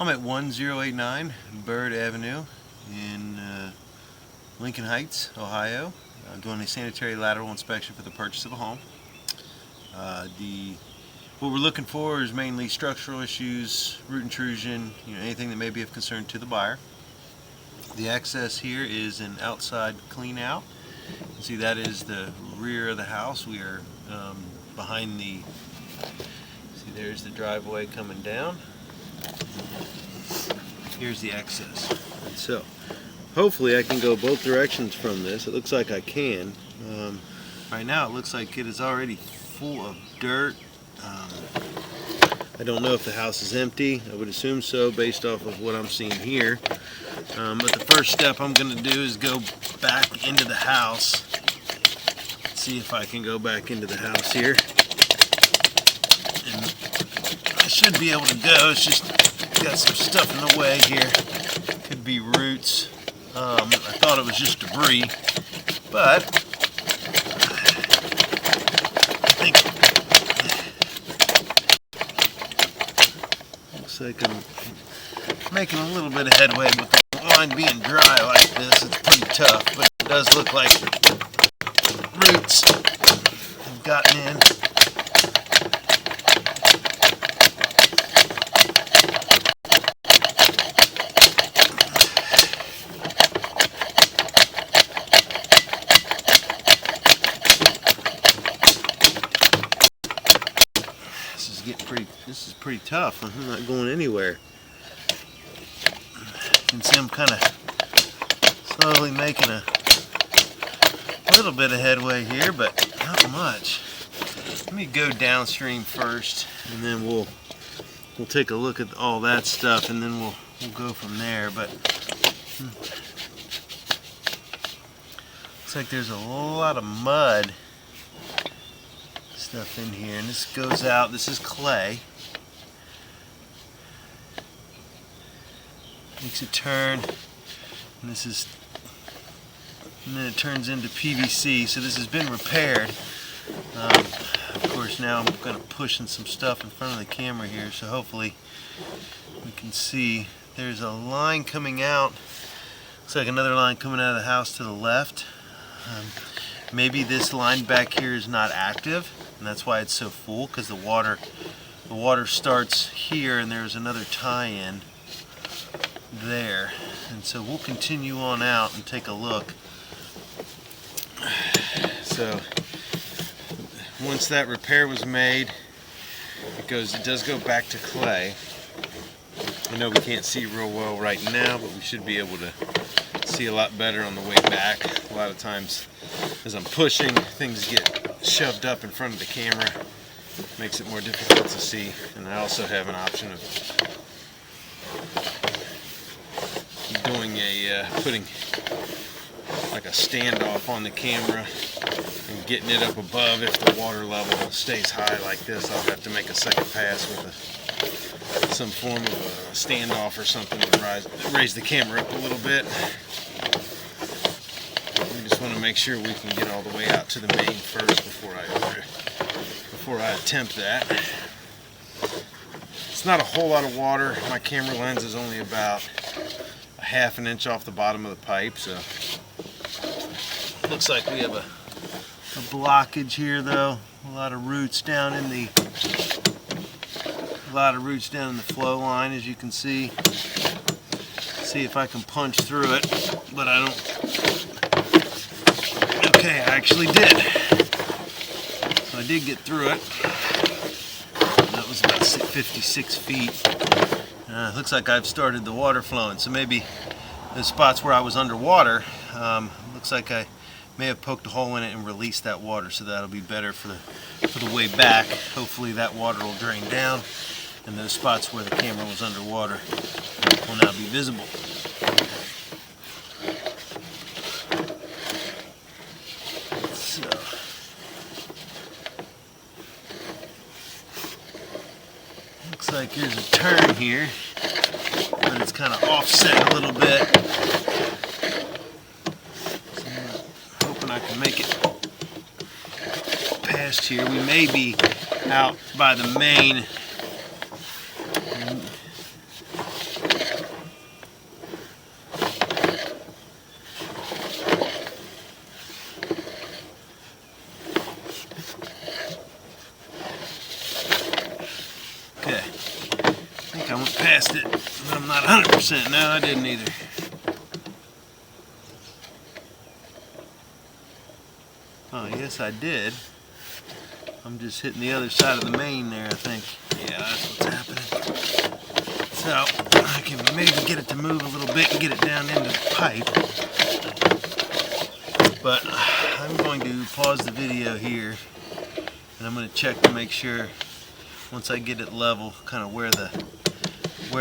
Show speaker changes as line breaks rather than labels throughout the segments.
I'm at 1089 Byrd Avenue in Lincoln Heights, Ohio, doing a sanitary lateral inspection for the purchase of a home. What we're looking for is mainly structural issues, root intrusion, anything that may be of concern to the buyer. The access here is an outside clean out. You can see that is the rear of the house. We are behind see there's the driveway coming down. Here's the access. And so hopefully I can go both directions from this. It looks like I can. Right now it looks like it is already full of dirt. I don't know if the house is empty. I would assume so based off of what I'm seeing here. But the first step I'm going to do is go back into the house. See if I can go back into the house here. And I should be able to go. It's just got some stuff in the way here. Could be roots. I thought it was just debris, but I think looks like I'm making a little bit of headway. With the line being dry like this, it's pretty tough, but it does look like roots have gotten in. This is pretty tough. I'm not going anywhere. You can see I'm kind of slowly making a little bit of headway here, but not much. Let me go downstream first, and then we'll take a look at all that stuff, and then we'll go from there. But looks like there's a lot of mud stuff in here, and this goes out. This is clay. Makes a turn, and then it turns into PVC. So this has been repaired. Of course, now I'm going to push in some stuff in front of the camera here, so hopefully we can see. There's a line coming out. Looks like another line coming out of the house to the left. Maybe this line back here is not active, and that's why it's so full, because the water starts here, and there's another tie-in there. And so we'll continue on out and take a look. So once that repair was made, it does go back to clay. I know we can't see real well right now, but we should be able to see a lot better on the way back. A lot of times as I'm pushing, things get shoved up in front of the camera. Makes it more difficult to see. And I also have an option of doing putting like a standoff on the camera and getting it up above. If the water level stays high like this, I'll have to make a second pass with some form of a standoff or something to raise the camera up a little bit. We just want to make sure we can get all the way out to the main first before I attempt that. It's not a whole lot of water. My camera lens is only about a ½ an inch off the bottom of the pipe, so looks like we have a blockage here, though. A lot of roots down in the flow line, as you can see. See if I can punch through it, but I don't. Okay, I actually did. So I did get through it. That was about 56 feet. Looks like I've started the water flowing, so maybe the spots where I was underwater, looks like I may have poked a hole in it and released that water, so that'll be better for the way back. Hopefully that water will drain down, and those spots where the camera was underwater will now be visible. So looks like there's a turn here, but it's kind of offset a little bit. So I'm hoping I can make it past here. We may be out by the main past it, but I'm not 100%. No, I didn't either. Oh, yes, I did. I'm just hitting the other side of the main there, I think. Yeah, that's what's happening. So, I can maybe get it to move a little bit and get it down into the pipe. But I'm going to pause the video here, and I'm going to check to make sure, once I get it level, kind of where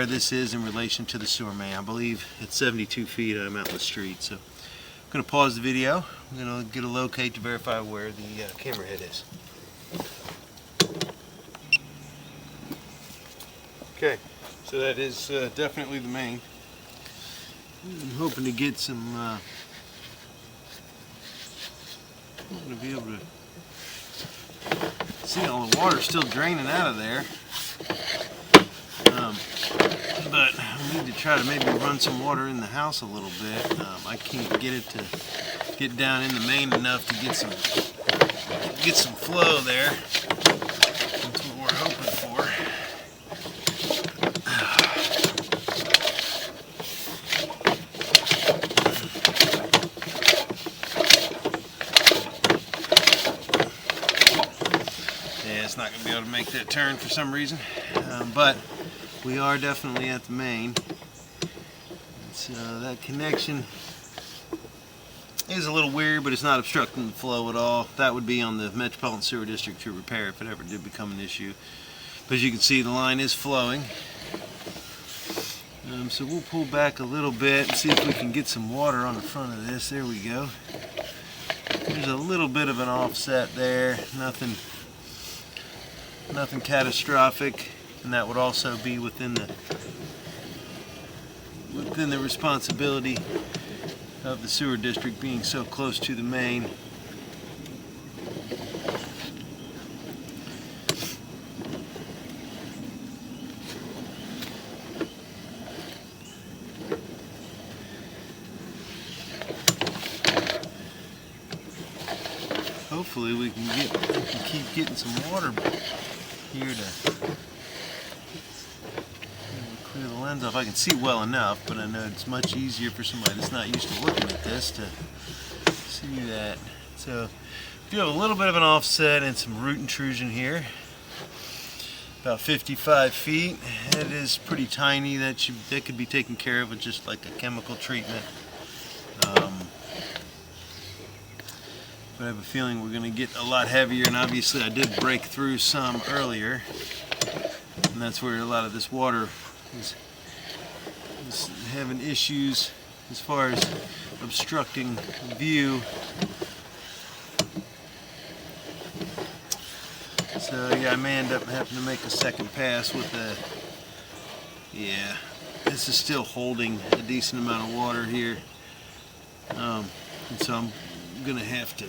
this is in relation to the sewer main. I believe it's 72 feet I'm out in the street. So I'm going to pause the video. I'm going to get a locate to verify where the camera head is. Okay, so that is definitely the main. I'm hoping to get some, I'm going to be able to see all the water still draining out of there. But I need to try to maybe run some water in the house a little bit. I can't get it to get down in the main enough to get some flow there. That's what we're hoping for. Yeah, it's not going to be able to make that turn for some reason, but we are definitely at the main. So that connection is a little weird, but it's not obstructing the flow at all. That would be on the Metropolitan Sewer District to repair if it ever did become an issue. But as you can see, the line is flowing. So we'll pull back a little bit and see if we can get some water on the front of this. There we go. There's a little bit of an offset there. Nothing catastrophic. And that would also be within the responsibility of the sewer district being so close to the main. Hopefully we can keep getting some water here to clear the lens off. I can see well enough, but I know it's much easier for somebody that's not used to looking at this to see that. So we do have a little bit of an offset and some root intrusion here. About 55 feet. It is pretty tiny. That could be taken care of with just like a chemical treatment. But I have a feeling we're going to get a lot heavier, and obviously I did break through some earlier, and that's where a lot of this water is having issues as far as obstructing view. So yeah, I may end up having to make a second pass with the, yeah, this is still holding a decent amount of water here, and so I'm gonna have to,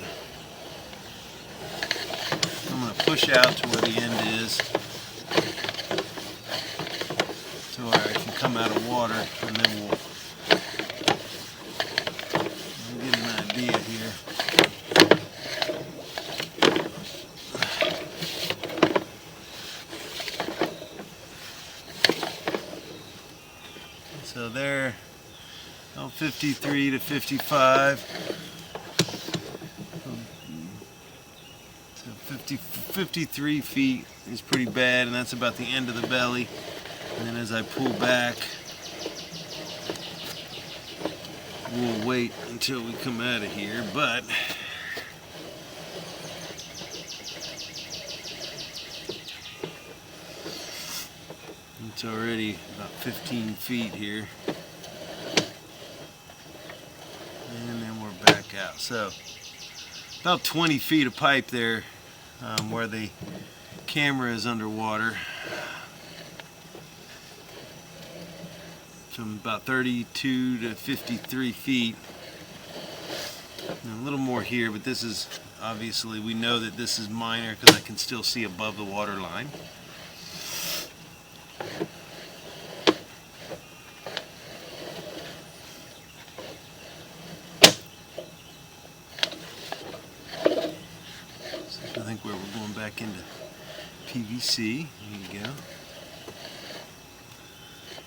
I'm gonna push out to where the end is to where I can come out of water, and then we'll get an idea here. So there, 53 to 55. 53 feet is pretty bad, and that's about the end of the belly. And then as I pull back, we'll wait until we come out of here, but it's already about 15 feet here. And then we're back out. So about 20 feet of pipe there. Where the camera is underwater, from about 32 to 53 feet, and a little more here, but this is obviously, we know that this is minor because I can still see above the water line. I think where we're going back into PVC. There you go.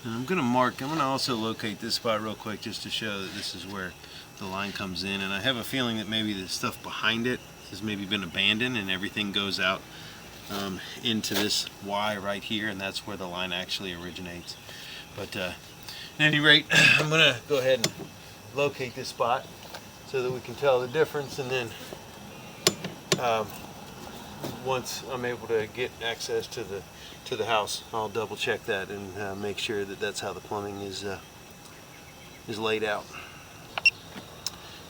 And I'm going to also locate this spot real quick just to show that this is where the line comes in. And I have a feeling that maybe the stuff behind it has maybe been abandoned and everything goes out into this Y right here, and that's where the line actually originates. But at any rate, I'm going to go ahead and locate this spot so that we can tell the difference, and then once I'm able to get access to the house, I'll double check that and make sure that that's how the plumbing is laid out.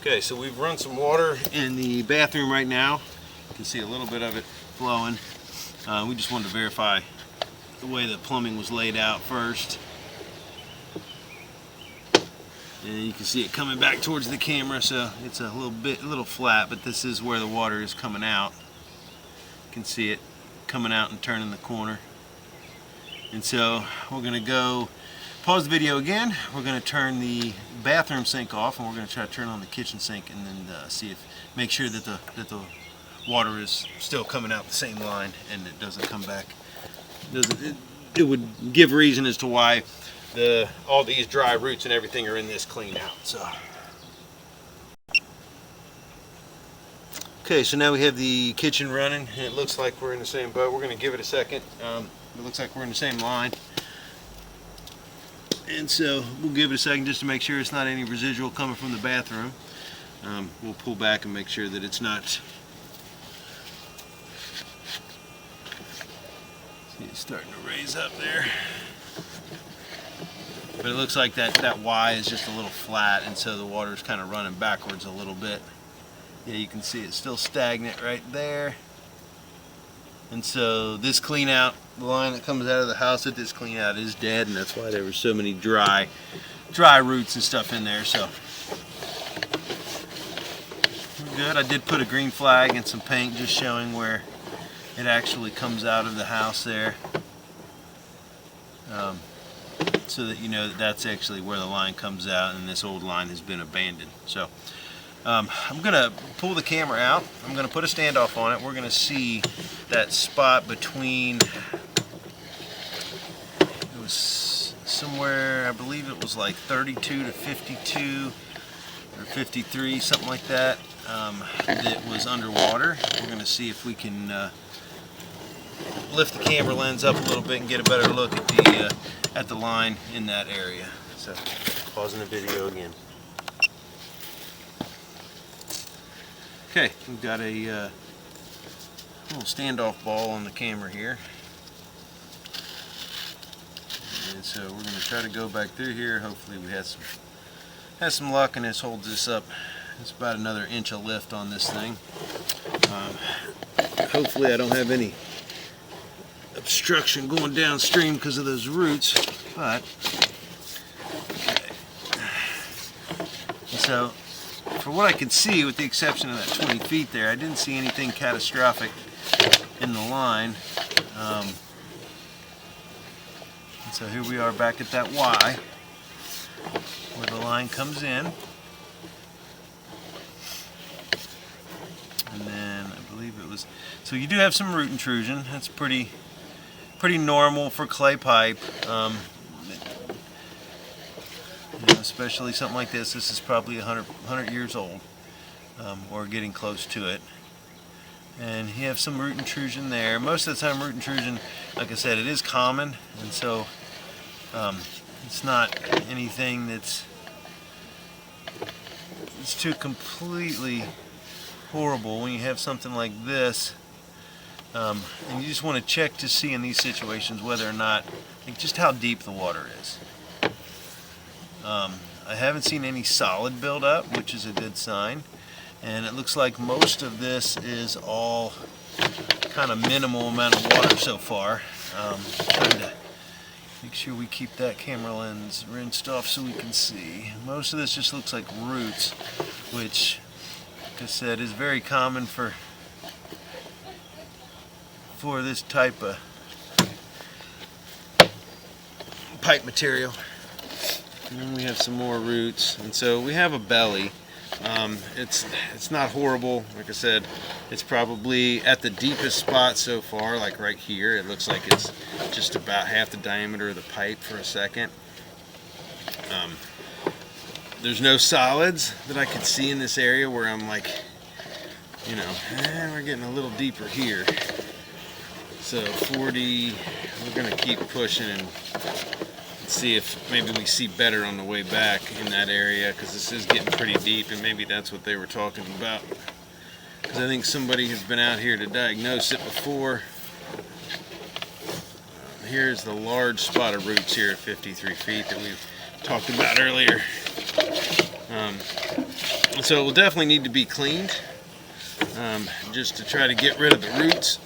Okay, so we've run some water in the bathroom right now. You can see a little bit of it flowing. We just wanted to verify the way the plumbing was laid out first. And you can see it coming back towards the camera, so it's a little flat, but this is where the water is coming out. You can see it coming out and turning the corner. And so we're going to go pause the video again. We're going to turn the bathroom sink off, and we're going to try to turn on the kitchen sink, and then make sure that the water is still coming out the same line and it doesn't come back. It would give reason as to why all these dry roots and everything are in this clean out. So okay, so now we have the kitchen running, and it looks like we're in the same boat. We're going to give it a second. It looks like we're in the same line, and so we'll give it a second just to make sure it's not any residual coming from the bathroom. We'll pull back and make sure that it's not. See, it's starting to raise up there. But it looks like that Y is just a little flat, and so the water is kind of running backwards a little bit. Yeah, you can see it's still stagnant right there. And so this clean out, the line that comes out of the house at this clean out is dead, and that's why there were so many dry roots and stuff in there. So we're good. I did put a green flag and some paint just showing where it actually comes out of the house there. So that you know that that's actually where the line comes out, and this old line has been abandoned. So I'm going to pull the camera out. I'm going to put a standoff on it. We're going to see that spot between, it was somewhere, I believe it was like 32 to 52 or 53, something like that, that was underwater. We're going to see if we can lift the camera lens up a little bit and get a better look at the line in that area. So pausing the video again. Okay, we've got a little standoff ball on the camera here, and so we're going to try to go back through here. Hopefully we have some luck and this holds this up. It's about another inch of lift on this thing. Hopefully I don't have any obstruction going downstream because of those roots, but okay. So for what I could see, with the exception of that 20 feet there, I didn't see anything catastrophic in the line. And so here we are back at that Y where the line comes in, and then I believe it was, so you do have some root intrusion. That's pretty normal for clay pipe, especially something like this. This is probably 100 years old, or getting close to it. And you have some root intrusion there. Most of the time root intrusion, like I said, it is common, and so it's not anything that's too completely horrible when you have something like this. And you just want to check to see in these situations whether or not, like, just how deep the water is. I haven't seen any solid buildup, which is a good sign, and it looks like most of this is all kind of minimal amount of water so far. Trying to make sure we keep that camera lens rinsed off so we can see. Most of this just looks like roots, which, like I said, is very common for this type of pipe material. And then we have some more roots, and so we have a belly. It's not horrible. Like I said, it's probably at the deepest spot so far, like right here. It looks like it's just about half the diameter of the pipe for a second. There's no solids that I could see in this area where I'm like, you know, we're getting a little deeper here. So 40, we're gonna keep pushing and see if maybe we see better on the way back in that area, because this is getting pretty deep, and maybe that's what they were talking about, because I think somebody has been out here to diagnose it before. Here's the large spot of roots here at 53 feet that we've talked about earlier. So it will definitely need to be cleaned, just to try to get rid of the roots.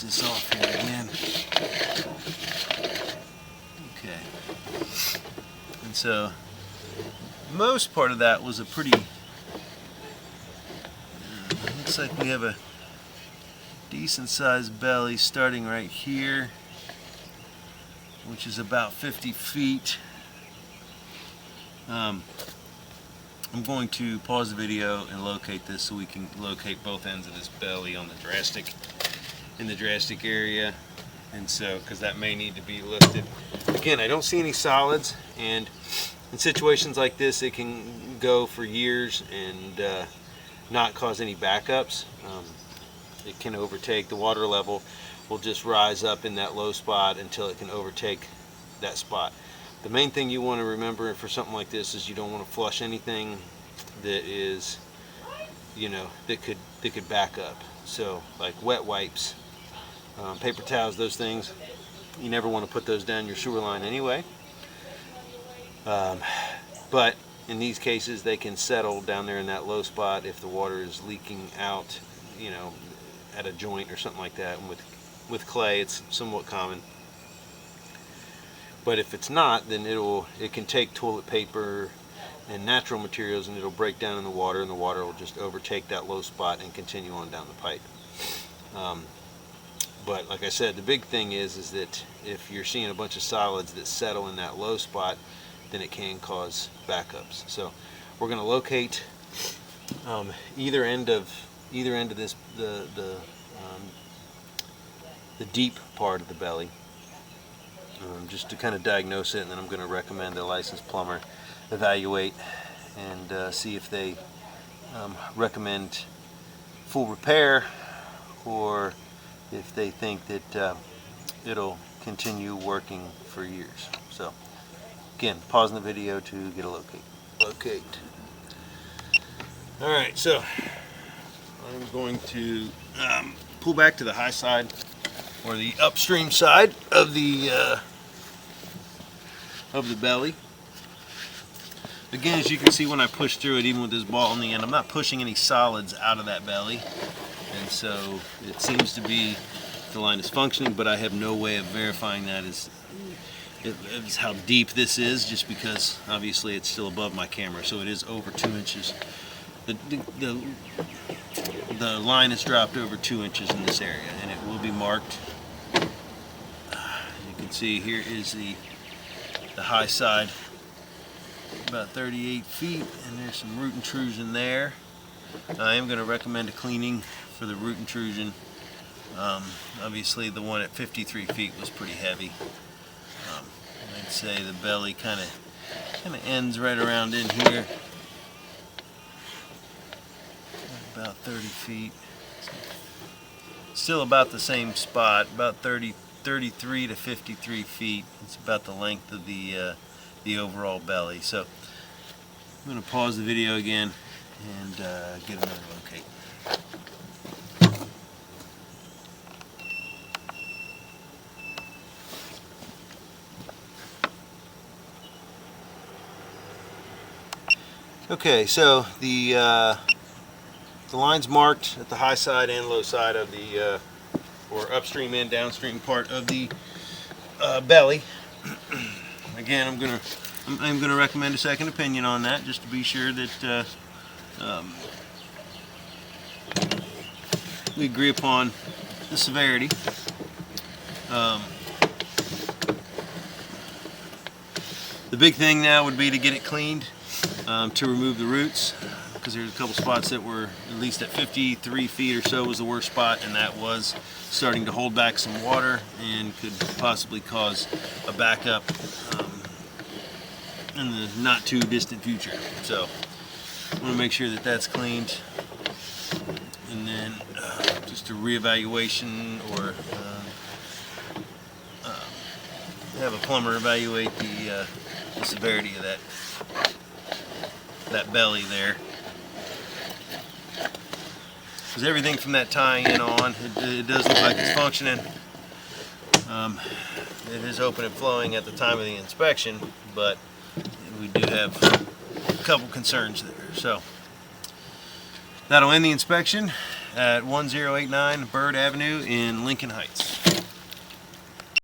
This off here again. Okay. And so most part of that was a pretty looks like we have a decent sized belly starting right here, which is about 50 feet. I'm going to pause the video and locate this so we can locate both ends of this belly on the in the drastic area, and so because that may need to be lifted. Again, I don't see any solids, and in situations like this it can go for years and not cause any backups. It can overtake, the water level will just rise up in that low spot until it can overtake that spot. The main thing you want to remember for something like this is you don't want to flush anything that is, you know, that could back up. So like wet wipes, paper towels, those things, you never want to put those down your sewer line anyway. But in these cases they can settle down there in that low spot if the water is leaking out, you know, at a joint or something like that. And with clay it's somewhat common. But if it's not, then it can take toilet paper and natural materials and it'll break down in the water, and the water will just overtake that low spot and continue on down the pipe. But like I said, the big thing is that if you're seeing a bunch of solids that settle in that low spot, then it can cause backups. So we're going to locate either end of this the deep part of the belly, just to kind of diagnose it, and then I'm going to recommend a licensed plumber evaluate and see if they recommend full repair, or if they think that it'll continue working for years. So again, pausing the video to get a locate. Alright, so I'm going to pull back to the high side, or the upstream side of the belly. Again, as you can see when I push through it, even with this ball in the end, I'm not pushing any solids out of that belly. And so it seems to be the line is functioning, but I have no way of verifying that is how deep this is, just because obviously it's still above my camera. So it is over 2 inches. The line is dropped over 2 inches in this area, and it will be marked. You can see here is the high side, about 38 feet, and there's some root intrusion there. I am going to recommend a cleaning for the root intrusion. Obviously the one at 53 feet was pretty heavy. I'd say the belly kind of ends right around in here, about 30 feet. Still about the same spot, about 33 to 53 feet. It's about the length of the overall belly. So I'm going to pause the video again and get another locate. Okay, so the line's marked at the high side and low side of the, or upstream and downstream part of the belly. Again, I'm gonna recommend a second opinion on that, just to be sure that we agree upon the severity. The big thing now would be to get it cleaned, to remove the roots, because there's a couple spots that were at least at 53 feet or so was the worst spot, and that was starting to hold back some water and could possibly cause a backup in the not too distant future. So I want to make sure that that's cleaned, and then just a reevaluation, or have a plumber evaluate the severity of that belly there. Because everything from that tying in on, it does look like it's functioning. It is open and flowing at the time of the inspection, but we do have a couple concerns there. So that'll end the inspection at 1089 Byrd Avenue in Lincoln Heights.